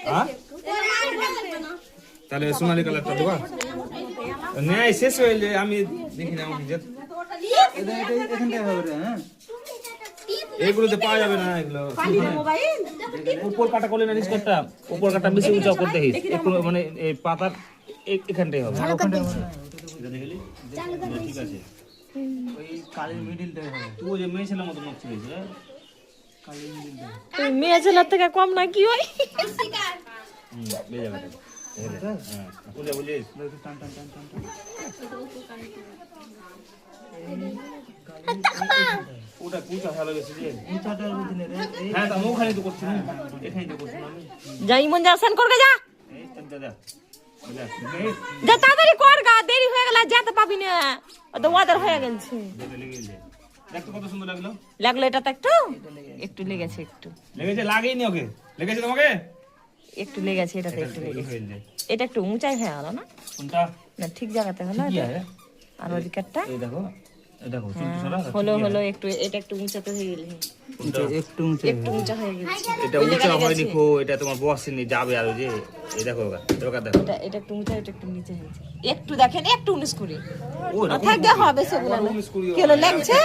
হ্যাঁ তাহলে সোনালি কালারটা দেবা নেই শেষ হইলে আমি দেখি না আমাকে এখানটায় হবে রে। হ্যাঁ এগুলোতে পাওয়া যাবে না এগুলো উপর কাটা করলে না নিচটা উপর কাটা বেশি উঁচা করতে হিস একটু মানে এই পাতার এখানটাই হবে ঠিক আছে ওই কালির মিডিলটাই হবে। তুই যে মেয়ে ছেলের মতো নকশি হয়েছে কালির মিডিলটা তুই মেয়ে ছেলের থেকে কম না কি হয় বেজে গেছে হ্যাঁ বুঝে বুঝিস টান টান টান টান টান। ওটা কুচা ভালো গেছে যে উঁচাটার বুঝলে রে। এই হ্যাঁ তা ওখানে তো করছি না এখানে তো করছি না আমি যাই মন যাসান করবে যা এই দাদা যা তাড়াতাড়ি কর গা দেরি হয়ে গেল যেতে পাবি না তো ওদের হয়ে গেছে দেখতে কত সুন্দর লাগলো লাগলো এটা তো একটু লেগেছে একটু লেগেছে লাগেইনি ওকে লেগেছে তোমাকে একটু লেগেছে এটাতে একটু লেগেছে এটা একটু উঁচাই হয়ে গেল না কোনটা না ঠিক জায়গাতে হলো কি এটা। আছে আর ওদিকেরটা এই দেখো চুলটি সরা হলো একটু এটা একটু উঁচাতে হয়ে গেল একটু উঁচা একটু উঁচা হয়ে গেছে এটা উঁচা হয়নি খো এটা তোমার বসেনি যাবে আর ওই যে এই দেখো ওকা দেখো এটা একটু উঁচা এটা একটু নিচে হয়েছে একটু দেখেন একটু 19 করে ও না থাকবে হবে সেগুলো না 19 কুড়ি কেন লাগছে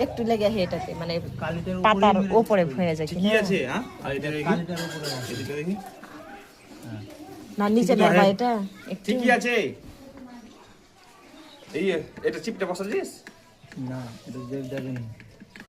একটু লেগে এটাতে মানে কালিটার পাতার উপরে হয়ে যায় কি আছে হ্যাঁ আর এটা দেখি কালিটার উপরে আছে। এদিকে দেখি না নিচে লাগা এটা একটু ঠিকই আছে এই এটা চিপটা বসাচ্ছিস না এটা দেখ দেখেন